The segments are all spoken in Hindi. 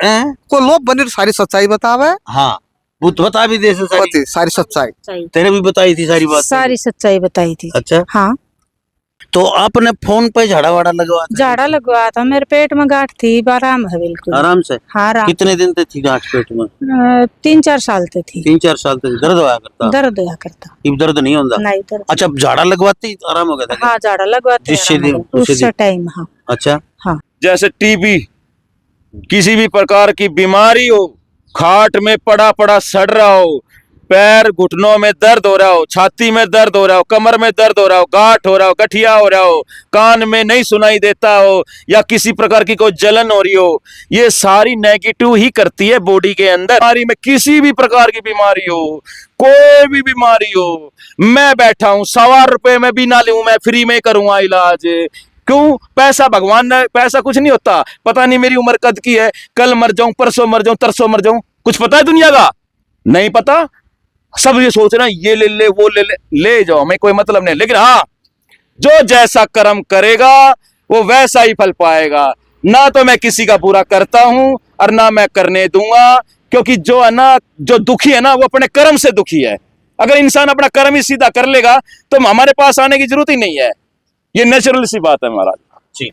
कोई लोग बनी सारी सच्चाई बतावे। हाँ वो तो बता भी दे सारी सच्चाई तेरे भी बताई थी सारी बात। सारी सच्चाई बताई थी। अच्छा हाँ तो आपने फोन पे झाड़ा वाड़ा लगवा झाड़ा लगवाया था, मेरे पेट में गांठ थी, आराम है बिल्कुल। आराम से? हाँ आराम। कितने दिन तक थी गांठ पेट में? 3-4 साल से थी। 3-4 साल तक दर्द होया करता? दर्द होया करता। अब दर्द नहीं होता? नहीं दर्द। अच्छा झाड़ा लगवाते ही आराम हो गया था? हाँ झाड़ा लगवाते उस टाइम। हाँ अच्छा हाँ। जैसे टीबी, किसी भी प्रकार की बीमारी हो, खाट में पड़ा पड़ा सड़ रहा हो, पैर घुटनों में दर्द हो रहा हो, छाती में दर्द हो रहा हो, कमर में दर्द हो रहा हो, गांठ हो रहा हो, गठिया हो रहा हो, कान में नहीं सुनाई देता हो, या किसी प्रकार की कोई जलन हो रही हो, ये सारी नेगेटिव ही करती है बॉडी के अंदर। बीमारी में किसी भी प्रकार की बीमारी हो, कोई भी बीमारी हो, मैं बैठा हूं, 1.25 रुपए में भी ना लूं, मैं फ्री में करूंगा इलाज। क्यों? पैसा भगवान ने, पैसा कुछ नहीं होता। पता नहीं मेरी उम्र कद की है, कल मर जाऊं, परसों मर जाऊं, तरसों मर जाऊं, कुछ पता है दुनिया का? नहीं पता। सब ये सोच रहे हैं ये ले ले वो ले जाओ, मैं कोई मतलब नहीं। लेकिन हाँ, जो जैसा कर्म करेगा वो वैसा ही फल पाएगा। ना तो मैं किसी का बुरा करता हूं और ना मैं करने दूंगा, क्योंकि जो है ना, जो दुखी है ना वो अपने कर्म से दुखी है। अगर इंसान अपना कर्म ही सीधा कर लेगा तो हमारे पास आने की जरूरत ही नहीं है। ये नेचुरल सी बात है महाराज जी।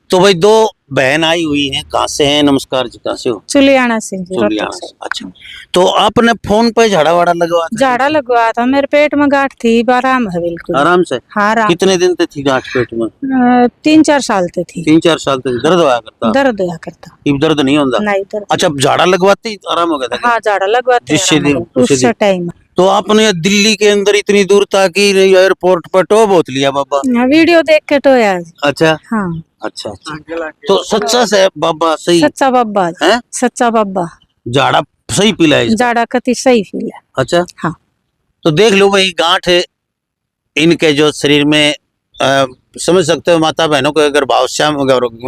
तो भाई दो बहन आई हुई हैं, कहाँ से हैं? नमस्कार जी, कहाँ से हो? चुलियाना से। चुलियाना से। अच्छा तो आपने फोन पे झाड़ा वाड़ा लगवा झाड़ा लगवाया था, मेरे पेट में गांठ थी, आराम है बिल्कुल। आराम से? हाँ आराम। कितने दिन तक थी गांठ पेट में? 3-4 साल से थी। 3-4 साल तक दर्द होया करता? दर्द होया करता। अब दर्द नहीं होता? नहीं दर्द। अच्छा झाड़ा लगवाते ही आराम हो गया था? हाँ झाड़ा लगवाते उस टाइम। तो आपने दिल्ली के अंदर इतनी दूर तक एयरपोर्ट पर टो बहुत लिया बाबा? वीडियो देख के तो यार। अच्छा हाँ अच्छा अच्छा। तो सच्चा से बाबा सही? सच्चा बाबा है? सच्चा बाबा झाड़ा सही पिलाए? झाड़ा कति सही पीला। अच्छा हाँ। तो देख लो भाई, गांठ इनके जो शरीर में समझ सकते हो, माता बहनों को अगर भावश्याम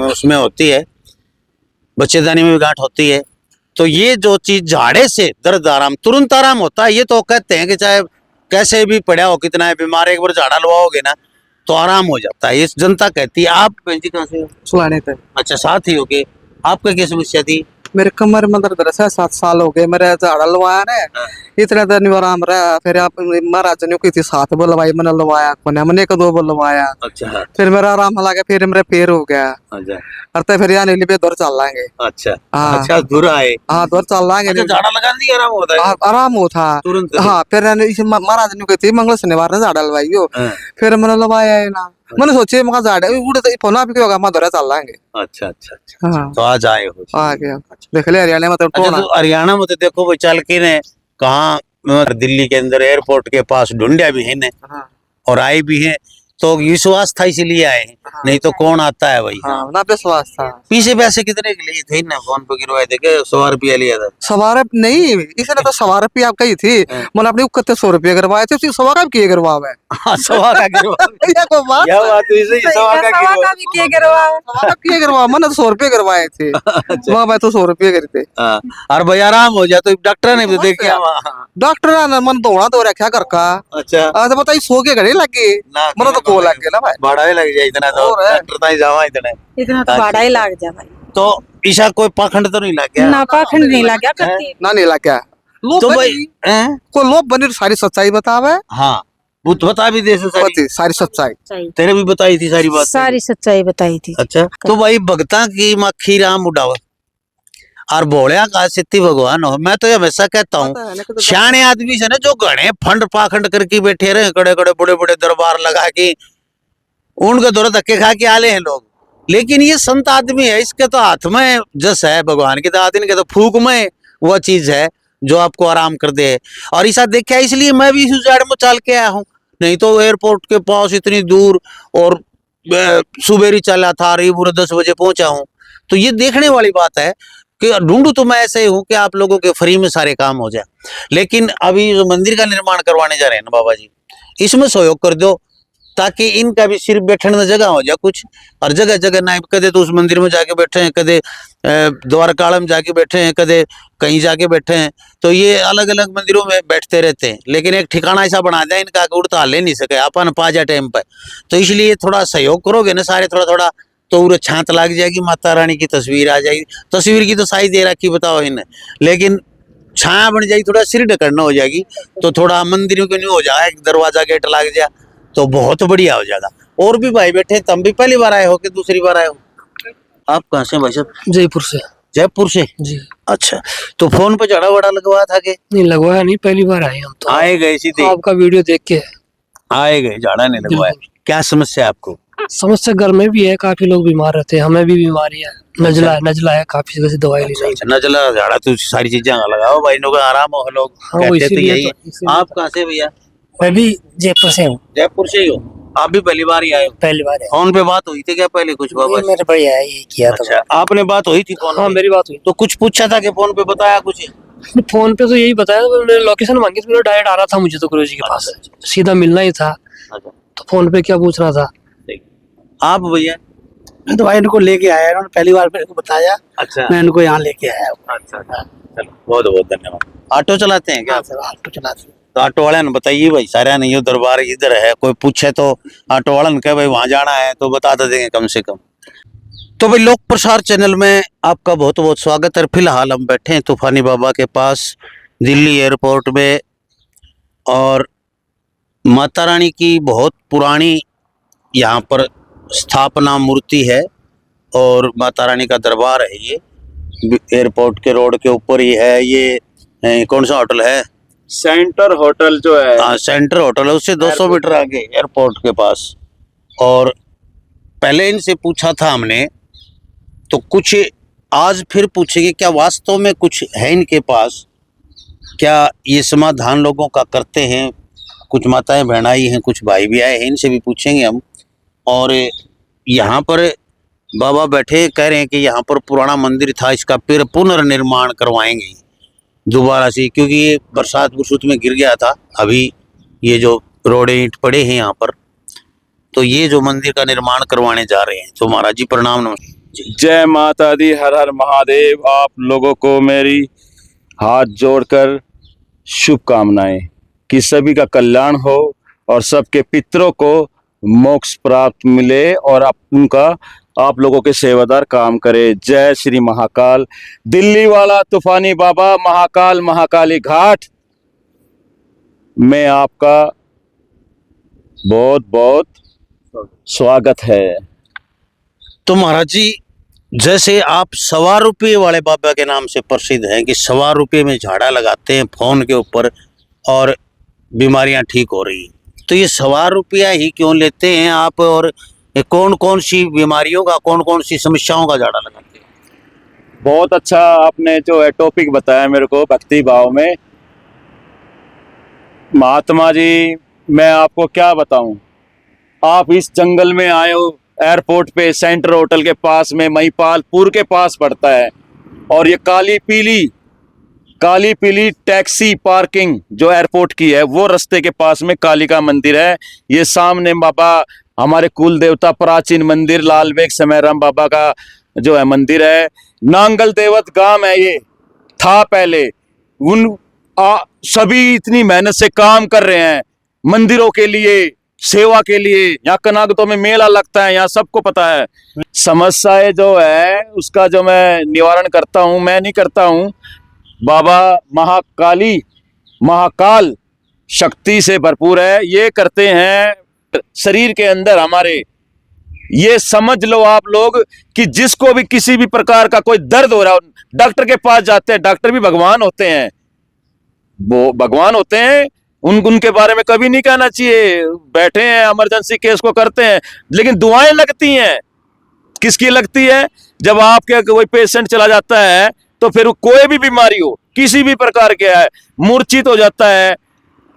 उसमें होती है, बच्चेदानी में भी गांठ होती है, तो ये जो चीज झाड़े से दर्द आराम, तुरंत आराम होता है। ये तो कहते हैं कि चाहे कैसे भी पड़ा हो, कितना है बीमार, एक बार झाड़ा लवाओगे ना तो आराम हो जाता है, ये जनता कहती है। आप बहन जी कहाँ से हो? सुलाने थे। अच्छा साथ ही हो गए। आपका क्या समस्या थी? मेरे कमर में दर्द रहा 7 साल हो गए, मेरे झाड़ा लवाया ना, इतना दर्द नहीं आराम रहा। फिर आप महाराज ने की 7 बुलवाई, मैंने लवाया, मैंने 2 बुलवाया। अच्छा फिर मेरा आराम लगा, फिर मेरे पैर हो गया। अच्छा अरे फिर यहाँ नीली पे दूर चल लाएंगे। अच्छा हाँ। अच्छा दूर आए? हाँ दूर चल लाएंगे। अच्छा झाड़ा लगा दिया आराम होता है? आराम हो था तुरंत? हाँ। फिर महाराज ने कहती मंगल शनिवार ने झाड़ा लवाइयो। हाँ। फिर मैंने लवाया है ना, मैंने सोचे मगर झाड़े उड़े फोना भी होगा, मैं दूर चल लाएंगे। अच्छा अच्छा अच्छा। हाँ तो आज आए हो? आ गया। देख ले हरियाणा में तो अच्छा तो हरियाणा में तो देखो भाई, चल के ने कहाँ दिल्ली के अंदर एयरपोर्ट के पास ढूंढिया भी है ने, और आए भी हैं, तो विश्वास था इसलिए आए, नहीं तो कौन आता है भाई। हाँ ना विश्वास था। पीछे पैसे कितने के लिए थे ना? फोन पे गिरवाए थे क्या? 100 रुपया लिया था? सवार नहीं, इसने तो 100 रुपया आप कही थी, मैंने अपने कत्ते 100 रुपया करवाए थे, 100 का किए करवावे। हाँ 100 का गिरवाए। क्या बात हुई सही, 100 का किए करवा, मैंने तो 100 रुपये करवाए थे। वहाँ मैं तो 100 रुपये करते। और भाई आराम हो जाए तो डॉक्टर ने भी देखा? डॉक्टर ने मन दौड़ा तो रखा घर का। अच्छा तो बताइए 100 के घड़ी लगे, मैंने तो को लग गया ना भाई। भाड़ा ही लग जाए इतना, तो डॉक्टर ताई जावा इतना तो भाड़ा ही लग जा भाई। तो ईशा कोई पाखंड तो नहीं लग गया? ना पाखंड नहीं लग गया ना नहीं लग गया। तो भाई कोई लोग बनी सारी सच्चाई बतावे। हाँ वो तो बता भी दे सारी सच्चाई तेरे भी बताई थी सारी बात? सारी सच्चाई बताई थी। अच्छा तो भाई भगता की मक्खी राम उड़ावा और भोलिया का सिद्धि भगवान हो। मैं तो ये हमेशा कहता हूँ, सियाने आदमी से ना जो घने फंड पाखंड करके बैठे रहे, कड़े कड़े बड़े बड़े दरबार लगा के उनके दौरे धक्के खा के आले हैं लोग, लेकिन ये संत आदमी है, इसके तो हाथ में जस है भगवान की दात, इनके तो फूक में वह चीज है जो आपको आराम कर दे। और ऐसा देखा इसलिए मैं भी इस उजाड़ में चल के आया हूँ, नहीं तो एयरपोर्ट के पास इतनी दूर और सुबेरी चला था, पूरे 10 बजे पहुंचा हूँ। तो ये देखने वाली बात है कि ढूंढू तो मैं ऐसे हूँ कि आप लोगों के फ्री में सारे काम हो जाए। लेकिन अभी जो मंदिर का निर्माण करवाने जा रहे हैं ना बाबा जी, इसमें सहयोग कर दो ताकि इनका भी सिर्फ बैठने की जगह हो जाए कुछ। और जगह जगह ना कदे तो उस मंदिर में जाके बैठे हैं, कदे द्वारकाड़ा में जाके बैठे हैं, कदे कहीं जाके बैठे हैं, तो ये अलग अलग मंदिरों में बैठते रहते हैं। लेकिन एक ठिकाना ऐसा बना दिया इनका उड़ता ले नहीं सके अपन पा जाए टाइम पर। तो इसलिए थोड़ा सहयोग करोगे ना सारे, थोड़ा थोड़ा तो उरे छात लग जाएगी, माता रानी की तस्वीर आ जाएगी। तस्वीर की तो साइज दे रखी बताओ इन्हें, लेकिन छाया बन जाएगी, थोड़ा सिर ढकना हो जाएगी, तो थोड़ा मंदिरों के नहीं हो जाएगा, एक दरवाजा गेट लग जाए तो बहुत बढ़िया हो जाएगा। और भी भाई बैठे, तुम भी पहली बार आए हो कि दूसरी बार आए हो? आप कहाँ से भाई साहब? जयपुर से। जयपुर से? जी। अच्छा, तो फोन पे झाड़ा वाड़ा लगवाया था कि नहीं लगवाया नहीं, पहली बार आए हम तो। आए गए सीधे? आपका वीडियो देख के आए गए, झाड़ा नहीं लगवाया। क्या समस्या है आपको? समस्या घर में भी है, काफी लोग बीमार रहते हैं, हमें भी बीमारी है, नजला है काफी जगह से दवाई ली जाए। नजला झाड़ा तो सारी चीजें लगाओ भाई, लोग आराम हो, लोग कहते तो यही है। आप कहाँ से भैया? मैं भी जयपुर से हूँ। जयपुर से ही हो? आप भी पहली बार ही आए हो? पहली बार है। फोन पे बात हुई थी क्या पहले कुछ बाबा? मेरे बढ़िया है, ये किया था। अच्छा, आपने बात हुई थी फोन? हाँ मेरी बात हुई। तो कुछ पूछा था कि फोन पे बताया कुछ? फोन पे तो यही बताया, मैंने लोकेशन मांगी तो डायरेक्ट आ रहा था मुझे तो गुरु जी के पास, सीधा मिलना ही था। तो फोन पे क्या पूछना था? आप भैया? मैं तो भाई इनको लेके आया, इन्होंने पहली बार मेरे को बताया। अच्छा, मैं इनको यहाँ लेके आया। अच्छा, चलो बहुत बहुत धन्यवाद। ऑटो चलाते हैं क्या? ऑटो चलाते हैं। तो ऑटो वाले ने बताइए भाई, सारे नहीं, दरबार इधर है, कोई पूछे तो ऑटो वाले ने कहे भाई वहां जाना है तो बता देंगे कम से कम। तो भाई लोक प्रसार चैनल में आपका बहुत बहुत स्वागत है। फिलहाल हम बैठे हैं तूफानी बाबा के पास दिल्ली एयरपोर्ट में, और माता रानी की बहुत पुरानी यहाँ पर स्थापना मूर्ति है, और माता रानी का दरबार है। ये एयरपोर्ट के रोड के ऊपर ही है। ये कौन सा होटल है? सेंटर होटल जो है, हाँ सेंटर होटल है, उससे 200 मीटर आगे एयरपोर्ट के पास। और पहले इनसे पूछा था हमने, तो कुछ आज फिर पूछेंगे, क्या वास्तव में कुछ है इनके पास, क्या ये समाधान लोगों का करते हैं? कुछ माताएं बहन आई हैं, कुछ भाई भी आए हैं, इनसे भी पूछेंगे हम। और यहाँ पर बाबा बैठे कह रहे हैं कि यहाँ पर पुराना मंदिर था, इसका फिर पुनर्निर्माण करवाएंगे दोबारा से, क्योंकि ये बरसात में गिर गया था। अभी ये जो रोडे ईंट पड़े हैं यहाँ पर, तो ये जो मंदिर का निर्माण करवाने जा रहे हैं। तो महाराज जी प्रणाम। नमस्ते। जय माता दी, हर हर महादेव। आप लोगों को मेरी हाथ जोड़कर शुभकामनाएं कि सभी का कल्याण हो और सबके पितरों को मोक्ष प्राप्त मिले, और उनका आप लोगों के सेवादार काम करे। जय श्री महाकाल। दिल्ली वाला तूफानी बाबा महाकाल महाकाली घाट में आपका बहुत बहुत स्वागत है। तो महाराज जी, जैसे आप ₹1.25 वाले बाबा के नाम से प्रसिद्ध हैं कि ₹1.25 में झाड़ा लगाते हैं फोन के ऊपर और बीमारियां ठीक हो रही हैं, तो ये ₹1.25 ही क्यों लेते हैं आप? और कौन कौन सी बीमारियों का, कौन कौन सी समस्याओं का झाड़ा लगाते हैं? बहुत अच्छा आपने जो है टॉपिक बताया मेरे को, भक्ति भाव में। महात्मा जी, मैं आपको क्या बताऊं, आप इस जंगल में आए हो, एयरपोर्ट पे सेंटर होटल के पास में, महिपालपुर के पास पड़ता है, और ये काली पीली टैक्सी पार्किंग जो एयरपोर्ट की है, वो रास्ते के पास में कालिका मंदिर है। ये सामने बाबा हमारे कुल देवता प्राचीन मंदिर लालबेग समयराम बाबा का जो है मंदिर है। नांगल देवत गांव है, ये था पहले। सभी इतनी मेहनत से काम कर रहे हैं मंदिरों के लिए, सेवा के लिए। यहाँ कनागतों में मेला लगता है, यहाँ सबको पता है। समस्याएं जो है उसका जो मैं निवारण करता हूँ, मैं नहीं करता हूँ, बाबा महाकाल शक्ति से भरपूर है, ये करते हैं शरीर के अंदर हमारे। ये समझ लो आप लोग कि जिसको भी किसी भी प्रकार का कोई दर्द हो रहा हो, डॉक्टर के पास जाते हैं। डॉक्टर भी भगवान होते हैं, वो भगवान होते हैं, उनके बारे में कभी नहीं कहना चाहिए। बैठे हैं, इमरजेंसी केस को करते हैं, लेकिन दुआएं लगती हैं। किसकी लगती है? जब आपके कोई पेशेंट चला जाता है, तो फिर कोई भी बीमारी हो, किसी भी प्रकार के है, मूर्छित हो जाता है,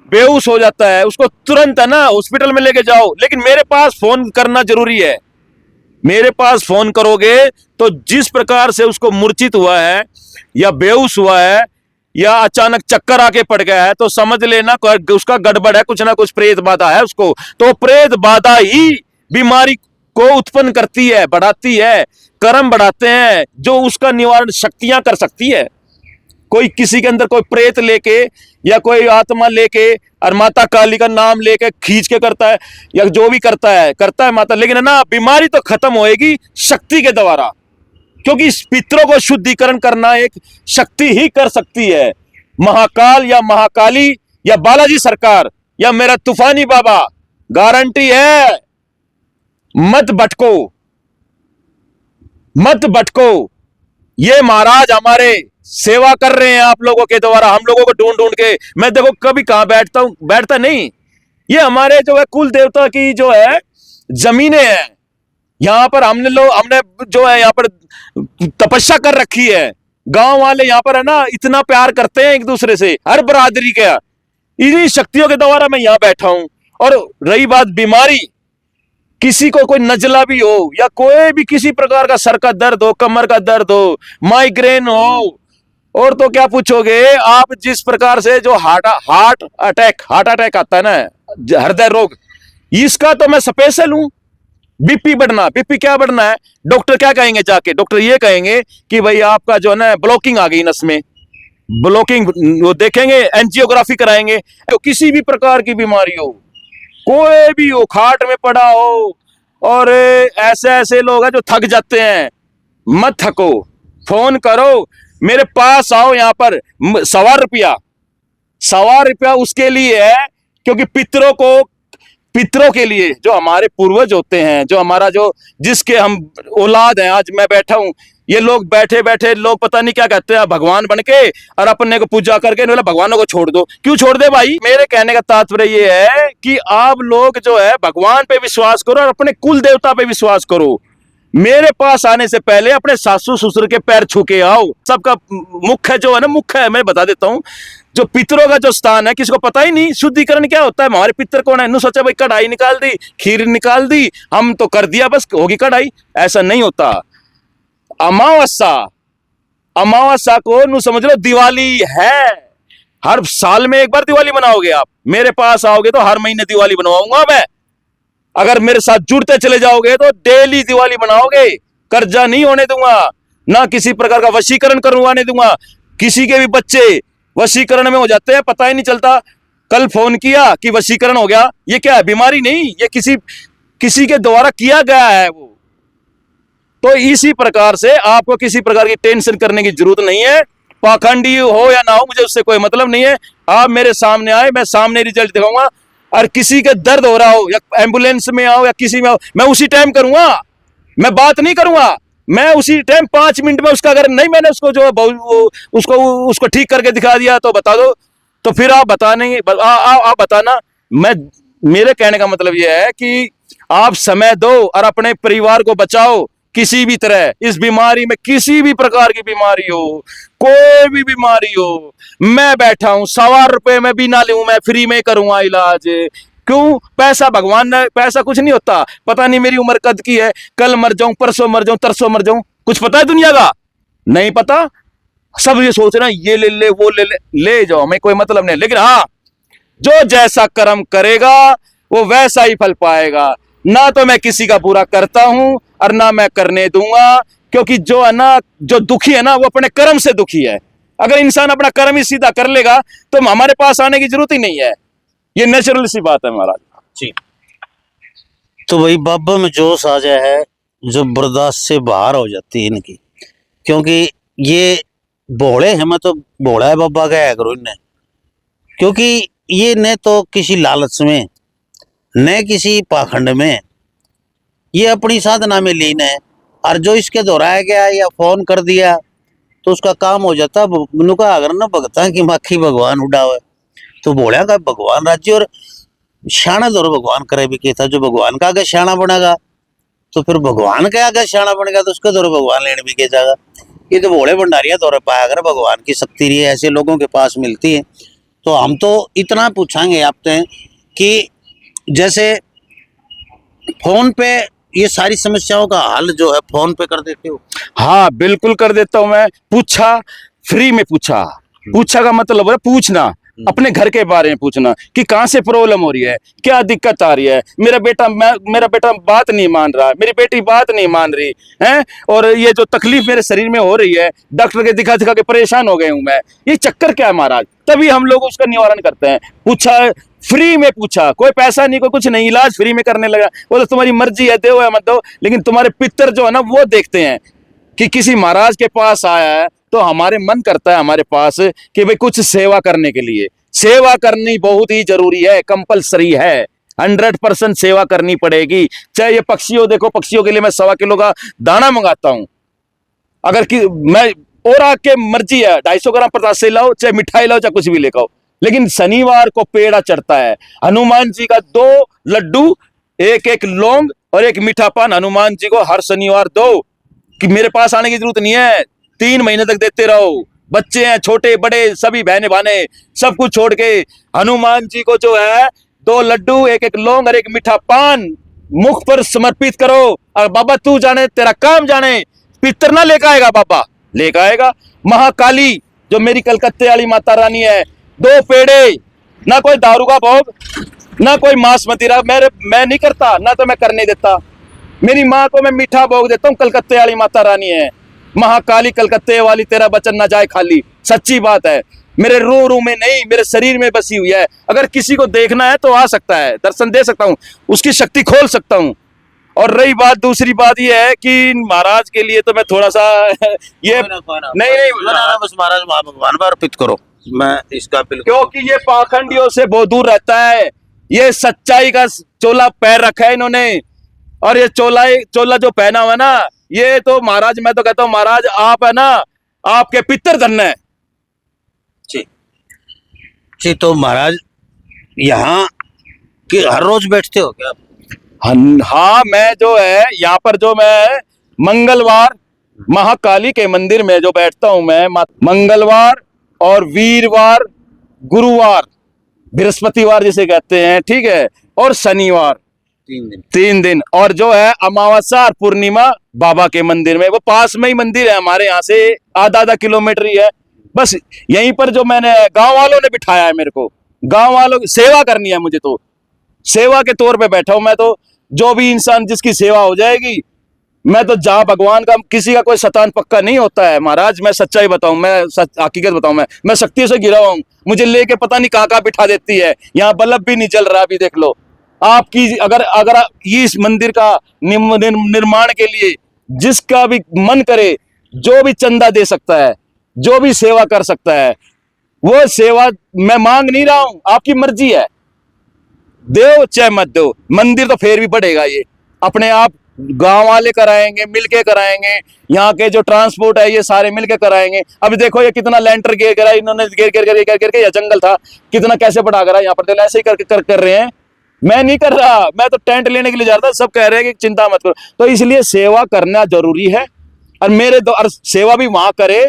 बेहोश हो जाता है, उसको तुरंत है ना हॉस्पिटल में लेके जाओ। लेकिन मेरे पास फोन करना जरूरी है। मेरे पास फोन करोगे तो जिस प्रकार से उसको मूर्छित हुआ है, या बेहोश हुआ है, या अचानक चक्कर आके पड़ गया है, तो समझ लेना उसका गड़बड़ है, कुछ ना कुछ प्रेत बाधा है उसको। तो प्रेत बाधा ही बीमारी को उत्पन्न करती है, बढ़ाती है, कर्म बढ़ाते हैं, जो उसका निवारण शक्तियां कर सकती है। कोई किसी के अंदर कोई प्रेत लेके या कोई आत्मा लेके और माता काली का नाम लेके खींच के करता है या जो भी करता है माता, लेकिन है ना बीमारी तो खत्म होएगी शक्ति के द्वारा, क्योंकि इस पितरों को शुद्धिकरण करना एक शक्ति ही कर सकती है। महाकाल या महाकाली या बालाजी सरकार या मेरा तूफानी बाबा, गारंटी है। मत भटको, मत भटको। ये महाराज हमारे सेवा कर रहे हैं आप लोगों के द्वारा, हम लोगों को ढूंढ ढूंढ के। मैं देखो कभी कहां बैठता नहीं। ये हमारे जो है कुल देवता की जो है जमीनें हैं, यहां पर हमने जो है यहाँ पर तपस्या कर रखी है। गांव वाले यहाँ पर है ना इतना प्यार करते हैं एक दूसरे से, हर बरादरी का। इन्हीं शक्तियों के द्वारा मैं यहाँ बैठा हूं। और रही बात बीमारी, किसी को कोई नजला भी हो या कोई भी किसी प्रकार का सर का दर्द हो, कमर का दर्द हो, माइग्रेन हो, और तो क्या पूछोगे आप, जिस प्रकार से जो हार्ट अटैक आता है ना, हृदय रोग, इसका तो मैं स्पेशल हूं। बीपी बढ़ना, बीपी क्या बढ़ना है, डॉक्टर क्या कहेंगे जाके, डॉक्टर ये कहेंगे कि भाई आपका जो है ना ब्लॉकिंग आ गई नस में, ब्लॉकिंग वो देखेंगे, एंजियोग्राफी कराएंगे। तो किसी भी प्रकार की बीमारी हो, कोई भी हो, खाट में पड़ा हो, और ऐसे लोग हैं जो थक जाते हैं, मत थको, फोन करो, मेरे पास आओ। यहाँ पर ₹1.25 उसके लिए है क्योंकि पितरों के लिए, जो हमारे पूर्वज होते हैं, जो हमारा जो जिसके हम औलाद हैं, आज मैं बैठा हूं, ये लोग बैठे लोग पता नहीं क्या कहते हैं, भगवान बन के और अपने को पूजा करके बोला भगवानों को छोड़ दो। क्यों छोड़ दे भाई? मेरे कहने का तात्पर्य ये है कि आप लोग जो है भगवान पे विश्वास करो और अपने कुल देवता पे विश्वास करो। मेरे पास आने से पहले अपने सासू ससुर के पैर छू के आओ। सबका मुख्य जो है ना, मुख्य है, मैं बता देता हूँ, जो पितरों का जो स्थान है, किसी को पता ही नहीं शुद्धिकरण क्या होता है। हमारे पितर कौन है? सोचा भाई कढ़ाई निकाल दी, खीर निकाल दी, हम तो कर दिया, बस होगी कढ़ाई। ऐसा नहीं होता। अमावस्या को नु समझ लो दिवाली है। हर साल में एक बार दिवाली मनाओगे आप। मेरे पास आओगे तो हर महीने दिवाली बनवाऊंगा मैं। अगर मेरे साथ जुड़ते चले जाओगे तो डेली दिवाली मनाओगे। कर्जा नहीं होने दूंगा, ना किसी प्रकार का वशीकरण करवाने दूंगा। किसी के भी बच्चे वशीकरण में हो जाते हैं, पता ही नहीं चलता। कल फोन किया कि वशीकरण हो गया, ये क्या है? बीमारी नहीं, ये किसी के द्वारा किया गया है वो। तो इसी प्रकार से आपको किसी प्रकार की टेंशन करने की जरूरत नहीं है। पाखंडी हो या ना हो, मुझे उससे कोई मतलब नहीं है। आप मेरे सामने आए, मैं सामने रिजल्ट दिखाऊंगा। और किसी के दर्द हो रहा हो या एम्बुलेंस में आओ या किसी में आओ, मैं उसी टाइम करूंगा। मैं बात नहीं करूंगा, मैं उसी टाइम 5 मिनट में उसका, अगर नहीं मैंने उसको जो उसको ठीक करके दिखा दिया तो बता दो, तो फिर आप आप बताना। मेरे कहने का मतलब यह है कि आप समय दो और अपने परिवार को बचाओ किसी भी तरह। इस बीमारी में, किसी भी प्रकार की बीमारी हो, कोई भी बीमारी हो, मैं बैठा हूं। ₹1.25 में भी ना लूं, मैं फ्री में करूंगा इलाज। क्यों? पैसा भगवान ने, पैसा कुछ नहीं होता। पता नहीं मेरी उम्र कद की है, कल मर जाऊं, परसों मर जाऊं, तरसों मर जाऊं, कुछ पता है दुनिया का? नहीं पता। सब ये सोच रहे हैं ये ले वो ले जाओ, हमें कोई मतलब नहीं। लेकिन हाँ, जो जैसा कर्म करेगा वो वैसा ही फल पाएगा। ना तो मैं किसी का बुरा करता हूं और ना मैं करने दूंगा, क्योंकि जो है ना, जो दुखी है ना, वो अपने कर्म से दुखी है। अगर इंसान अपना कर्म ही सीधा कर लेगा तो हमारे पास आने की जरूरत ही नहीं है। ये नेचुरल सी बात है महाराज जी। तो भाई बाबा में जोश आ जाए है, जो बर्दाश्त से बाहर हो जाती है इनकी, क्योंकि ये भोले हैं। मैं तो भोला है बाबा का करो इन्हें, क्योंकि ये न तो किसी लालच में, न किसी पाखंड में, ये अपनी साधना में लीन है। और जो इसके दोहराया गया या फोन कर दिया तो उसका काम हो जाता। उनका अगर ना भगता कि मक्खी भगवान उड़ावे, तो भोला का भगवान राज्य और शाना दौर भगवान करे भी कहता। जो भगवान का आगे शाना बनेगा तो फिर भगवान के आगे शाना बनेगा तो उसके दौर भगवान लेने भी कह जाएगा। ये तो भोले भंडारिया दौरे पाया अगर भगवान की शक्ति रही है, ऐसे लोगों के पास मिलती है। तो हम तो इतना पूछेंगे आपसे कि जैसे फोन पे ये सारी समस्याओं का हल जो है फोन पे कर देते हो? हाँ बिल्कुल कर देता हूं मैं। पूछा, फ्री में पूछा। पूछा का मतलब है पूछना। अपने घर के बारे में पूछना कि कहाँ से प्रॉब्लम हो रही है, क्या दिक्कत आ रही है। मेरा बेटा बात नहीं मान रहा, मेरी बेटी बात नहीं मान रही है, और ये जो तकलीफ मेरे शरीर में हो रही है, डॉक्टर के दिखा दिखा के परेशान हो गए हूं मैं, ये चक्कर क्या है महाराज। तभी हम लोग उसका निवारण करते हैं। पूछा, फ्री में पूछा, कोई पैसा नहीं, कोई कुछ नहीं, इलाज फ्री में करने लगा। बोले तुम्हारी मर्जी है, दो या मत दो, लेकिन तुम्हारे पितर जो है ना वो देखते हैं कि किसी महाराज के पास आया है तो हमारे मन करता है हमारे पास कि भाई कुछ सेवा करने के लिए। सेवा करनी बहुत ही जरूरी है, कंपलसरी है, 100% सेवा करनी पड़ेगी। चाहे ये पक्षी हो, देखो पक्षियों के लिए मैं 1.25 किलो का दाना मंगाता हूं, अगर कि मैं और आके मर्जी है 250 ग्राम पतासे लाओ, चाहे मिठाई लाओ, चाहे कुछ भी लेकर आओ, लेकिन शनिवार को पेड़ा चढ़ता है। हनुमान जी का 2 लड्डू, एक लौंग और एक मीठा पान हनुमान जी को हर शनिवार दो, कि मेरे पास आने की जरूरत नहीं है, 3 महीने तक देते रहो। बच्चे हैं, छोटे बड़े सभी, बहने भाने सब कुछ छोड़ के हनुमान जी को जो है 2 लड्डू, एक लौंग और एक मीठा पान मुख पर समर्पित करो। और बाबा तू जाने, तेरा काम जाने, पितर ना लेकर आएगा, बाबा लेकर आएगा। महाकाली जो मेरी कलकत्ते वाली माता रानी है, 2 पेड़े, ना कोई दारू का भोग, ना कोई मांस मदिरा, मैं नहीं करता, ना तो मैं करने देता। मेरी माँ को मैं मीठा भोग देता हूँ, कलकत्ते वाली माता रानी है। महाकाली कलकत्ते वाली, तेरा वचन ना जाए खाली, सच्ची बात है। मेरे रूह में नहीं, मेरे शरीर में बसी हुई है। अगर किसी को देखना है तो आ सकता है, दर्शन दे सकता हूँ, उसकी शक्ति खोल सकता हूँ। और रही बात, दूसरी बात ये है कि महाराज के लिए तो मैं थोड़ा सा ये नहीं बस महाराज भगवान पर अर्पित करो, मैं इसका बिल्कुल, क्योंकि ये पाखंडियों से बहुत दूर रहता है। ये सच्चाई का चोला पैर रखा है इन्होंने, और ये चोला जो पहना हुआ है ना, ये तो महाराज, मैं तो कहता हूँ महाराज आप है ना, आपके पितर धन्य है। जी तो महाराज यहाँ कि हर रोज बैठते हो क्या? हाँ, मैं जो है यहाँ पर जो मैं मंगलवार महाकाली के मंदिर में जो बैठता हूँ मैं, मंगलवार और वीरवार, गुरुवार, बृहस्पतिवार जिसे कहते हैं, ठीक है, और शनिवार, 3 दिन, और जो है अमावस्या और पूर्णिमा बाबा के मंदिर में। वो पास में ही मंदिर है हमारे यहाँ से, आधा किलोमीटर ही है बस। यहीं पर जो मैंने, गांव वालों ने बिठाया है मेरे को, गांव वालों की सेवा करनी है मुझे, तो सेवा के तौर पे बैठा हूं मैं। तो जो भी इंसान जिसकी सेवा हो जाएगी, मैं तो जहां भगवान का, किसी का कोई शतान पक्का नहीं होता है महाराज। मैं सच्चाई बताऊं, मैं हकीकत बताऊं, मैं शक्तियों से घिरा हूं। मुझे लेके पता नहीं कहाँ बिठा देती है। यहाँ बल्ब भी नहीं जल रहा, अभी देख लो। आपकी अगर इस मंदिर का निर्माण के लिए जिसका भी मन करे, जो भी चंदा दे सकता है, जो भी सेवा कर सकता है, वो सेवा मैं मांग नहीं रहा हूं, आपकी मर्जी है, दो चाहे मत दो। मंदिर तो फिर भी बढ़ेगा, ये अपने आप गांव वाले कराएंगे, मिलके कराएंगे। यहाँ के जो ट्रांसपोर्ट है ये सारे मिलके कराएंगे। अभी देखो ये कितना लेंटर घेर करा इन्होंने, घेर करके, यह जंगल था कितना कैसे बढ़ा करा, यहाँ पर ऐसे ही कर रहे हैं। मैं नहीं कर रहा, मैं तो टेंट लेने के लिए जा रहा था। सब कह रहे हैं कि चिंता मत करो। तो इसलिए सेवा करना जरूरी है, और मेरे और सेवा भी वहां करे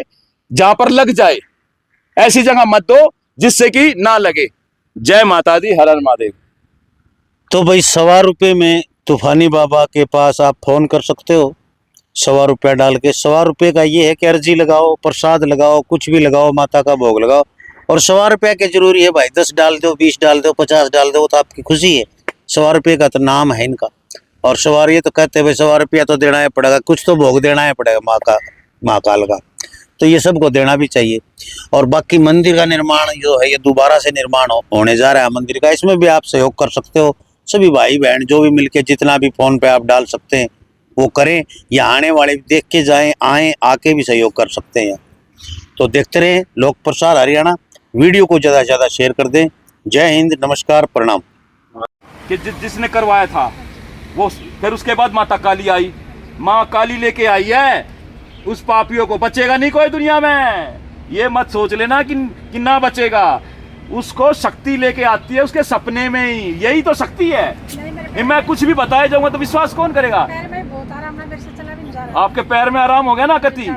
जहां पर लग जाए। ऐसी जगह मत दो जिससे कि ना लगे। जय माता दी, हर हर महादेव। तो भाई 1.25 रुपये में तूफानी बाबा के पास आप फोन कर सकते हो, 1.25 रुपया डाल के। 1.25 रुपये का ये है कि अर्जी लगाओ, प्रसाद लगाओ, कुछ भी लगाओ, माता का भोग लगाओ। और 1.25 रुपया के जरूरी है भाई, 10 डाल दो, 20 डाल दो, 50 डाल दो, तो आपकी खुशी है। 1.25 रुपये का तो नाम है इनका। और 1.25 ये तो कहते हैं भाई 1.25 रुपया तो देना ही पड़ेगा, कुछ तो भोग देना ही पड़ेगा महाकाल का, तो ये सबको देना भी चाहिए। और बाकी मंदिर का निर्माण जो है, ये दोबारा से निर्माण होने जा रहा है मंदिर का, इसमें भी आप सहयोग कर सकते हो। सभी भाई बहन जो भी मिलके जितना भी फोन पे आप डाल सकते हैं वो करें, या आने वाले देख के जाएं, आए आके भी सहयोग कर सकते हैं। तो देखते रहें लोक प्रसार हरियाणा। वीडियो को ज़्यादा से ज़्यादा शेयर कर दें। जय हिंद, नमस्कार, प्रणाम। कि जिसने करवाया था वो, फिर उसके बाद माता काली आई। माँ काली लेके आई है, उस पापियों को बचेगा नहीं कोई दुनिया में। ये मत सोच लेना कि ना बचेगा। उसको शक्ति लेके आती है उसके सपने में ही, यही तो शक्ति है। मैं कुछ भी बताया जाऊंगा तो विश्वास कौन करेगा? आपके पैर में आराम हो गया ना कति,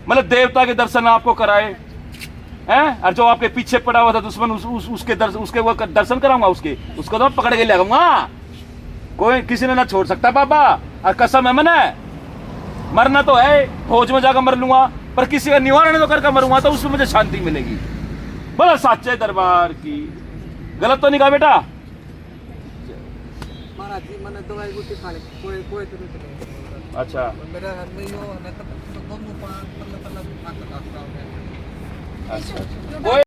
मतलब देवता के दर्शन आपको कराए हैं। और जो आपके पीछे पड़ा हुआ था दुश्मन, उसके वो दर्शन कराऊंगा, उसको तो पकड़ के ले आऊंगा। कोई किसी ने ना छोड़ सकता बाबा, और कसम है मैंने, मरना तो है, फौज में जाकर मर लूंगा, पर किसी का निवारण तो करके मरूंगा, तो उसमें मुझे शांति मिलेगी। बोला सच्चे दरबार की। गलत तो नहीं कहा बेटा? महाराज जी मैंने दवाई बूटी खाने कोई तो नहीं। अच्छा मेरे घर में यो है तो दोनों पांच मतलब अच्छा।